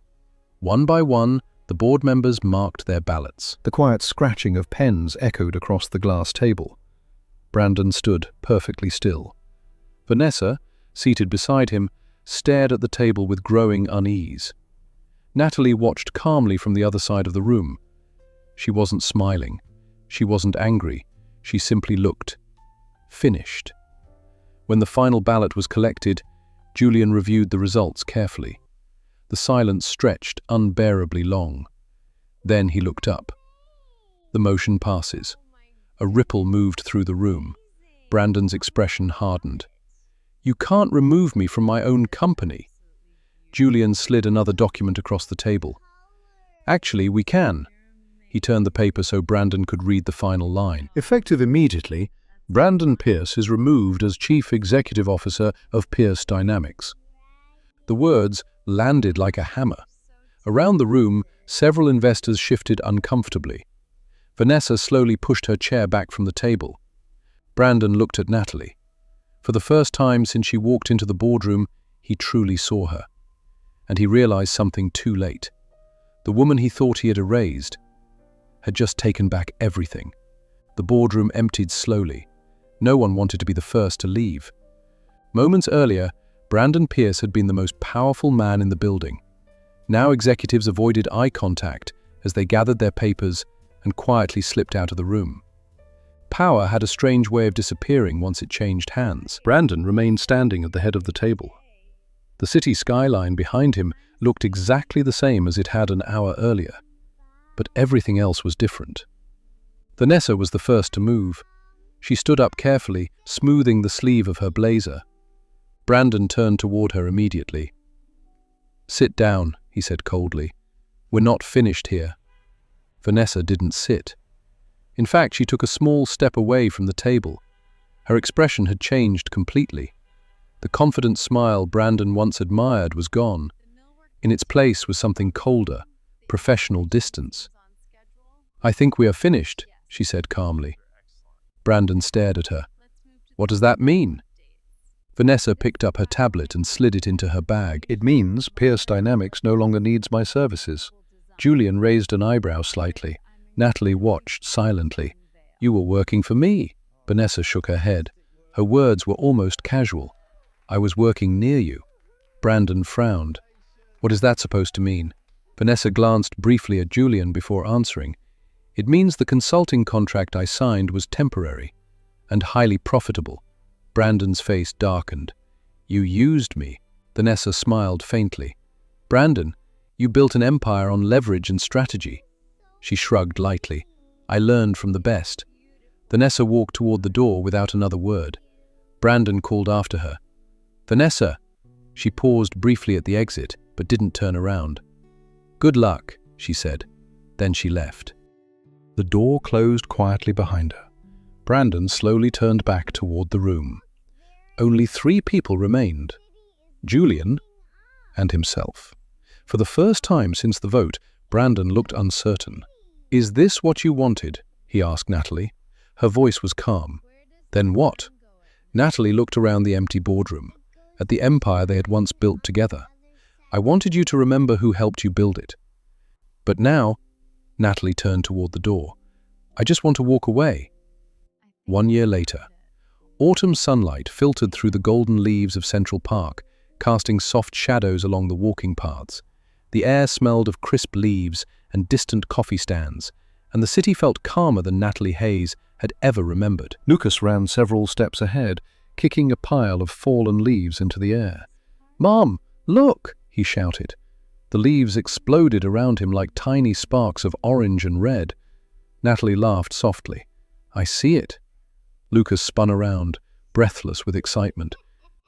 One by one, the board members marked their ballots. The quiet scratching of pens echoed across the glass table. Brandon stood perfectly still. Vanessa, seated beside him, stared at the table with growing unease. Natalie watched calmly from the other side of the room. She wasn't smiling. She wasn't angry. She simply looked finished. When the final ballot was collected, Julian reviewed the results carefully. The silence stretched unbearably long. Then he looked up. The motion passes. A ripple moved through the room. Brandon's expression hardened. "You can't remove me from my own company." Julian slid another document across the table. "Actually, we can." He turned the paper so Brandon could read the final line. "Effective immediately, Brandon Pierce is removed as Chief Executive Officer of Pierce Dynamics." The words landed like a hammer. Around the room, several investors shifted uncomfortably. Vanessa slowly pushed her chair back from the table. Brandon looked at Natalie. For the first time since she walked into the boardroom, he truly saw her. And he realized something too late. The woman he thought he had erased had just taken back everything. The boardroom emptied slowly. No one wanted to be the first to leave. Moments earlier, Brandon Pierce had been the most powerful man in the building. Now executives avoided eye contact as they gathered their papers and quietly slipped out of the room. Power had a strange way of disappearing once it changed hands. Brandon remained standing at the head of the table. The city skyline behind him looked exactly the same as it had an hour earlier. But everything else was different. Vanessa was the first to move. She stood up carefully, smoothing the sleeve of her blazer. Brandon turned toward her immediately. "Sit down," he said coldly. "We're not finished here." Vanessa didn't sit. In fact, she took a small step away from the table. Her expression had changed completely. The confident smile Brandon once admired was gone. In its place was something colder, professional distance. "I think we are finished," she said calmly. Brandon stared at her. "What does that mean?" Vanessa picked up her tablet and slid it into her bag. "It means Pierce Dynamics no longer needs my services." Julian raised an eyebrow slightly. Natalie watched silently. "You were working for me." Vanessa shook her head. Her words were almost casual. "I was working near you." Brandon frowned. "What is that supposed to mean?" Vanessa glanced briefly at Julian before answering. "It means the consulting contract I signed was temporary and highly profitable." Brandon's face darkened. "You used me." Vanessa smiled faintly. "Brandon, you built an empire on leverage and strategy." She shrugged lightly. "I learned from the best." Vanessa walked toward the door without another word. Brandon called after her. "Vanessa!" She paused briefly at the exit, but didn't turn around. "Good luck," she said. Then she left. The door closed quietly behind her. Brandon slowly turned back toward the room. Only 3 people remained: Julian and himself. For the first time since the vote, Brandon looked uncertain. "Is this what you wanted?" he asked Natalie. Her voice was calm. "Then what?" Natalie looked around the empty boardroom, at the empire they had once built together. "I wanted you to remember who helped you build it. But now," Natalie turned toward the door, "I just want to walk away." 1 year later, autumn sunlight filtered through the golden leaves of Central Park, casting soft shadows along the walking paths. The air smelled of crisp leaves and distant coffee stands, and the city felt calmer than Natalie Hayes had ever remembered. Lucas ran several steps ahead, kicking a pile of fallen leaves into the air. "Mom, look!" he shouted. The leaves exploded around him like tiny sparks of orange and red. Natalie laughed softly. "I see it." Lucas spun around, breathless with excitement.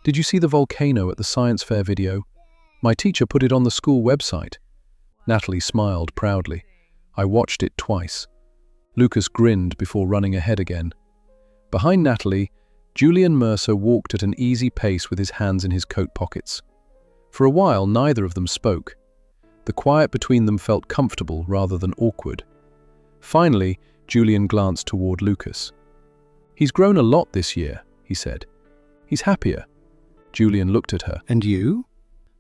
"Did you see the volcano at the science fair video? My teacher put it on the school website." Natalie smiled proudly. "I watched it twice." Lucas grinned before running ahead again. Behind Natalie, Julian Mercer walked at an easy pace with his hands in his coat pockets. For a while, neither of them spoke. The quiet between them felt comfortable rather than awkward. Finally, Julian glanced toward Lucas. "He's grown a lot this year," he said. "He's happier." Julian looked at her. "And you?"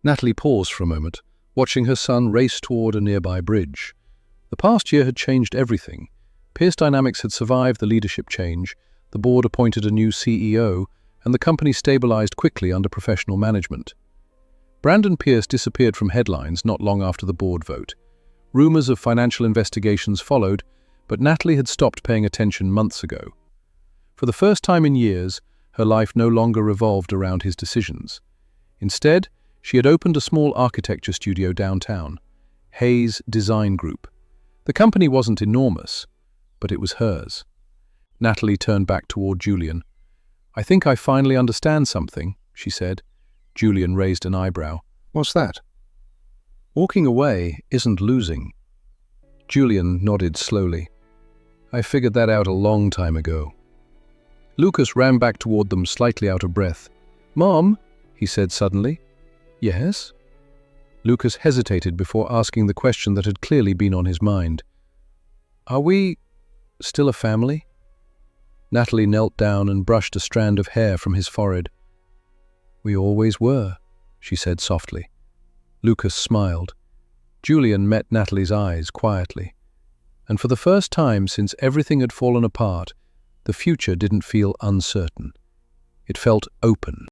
Natalie paused for a moment, watching her son race toward a nearby bridge. The past year had changed everything. Pierce Dynamics had survived the leadership change, the board appointed a new CEO, and the company stabilized quickly under professional management. Brandon Pierce disappeared from headlines not long after the board vote. Rumors of financial investigations followed, but Natalie had stopped paying attention months ago. For the first time in years, her life no longer revolved around his decisions. Instead, she had opened a small architecture studio downtown, Hayes Design Group. The company wasn't enormous, but it was hers. Natalie turned back toward Julian. "I think I finally understand something," she said. Julian raised an eyebrow. "What's that?" "Walking away isn't losing." Julian nodded slowly. "I figured that out a long time ago." Lucas ran back toward them, slightly out of breath. "Mom," he said suddenly. "Yes?" Lucas hesitated before asking the question that had clearly been on his mind. "Are we still a family?" Natalie knelt down and brushed a strand of hair from his forehead. "We always were," she said softly. Lucas smiled. Julian met Natalie's eyes quietly. And for the first time since everything had fallen apart, the future didn't feel uncertain. It felt open.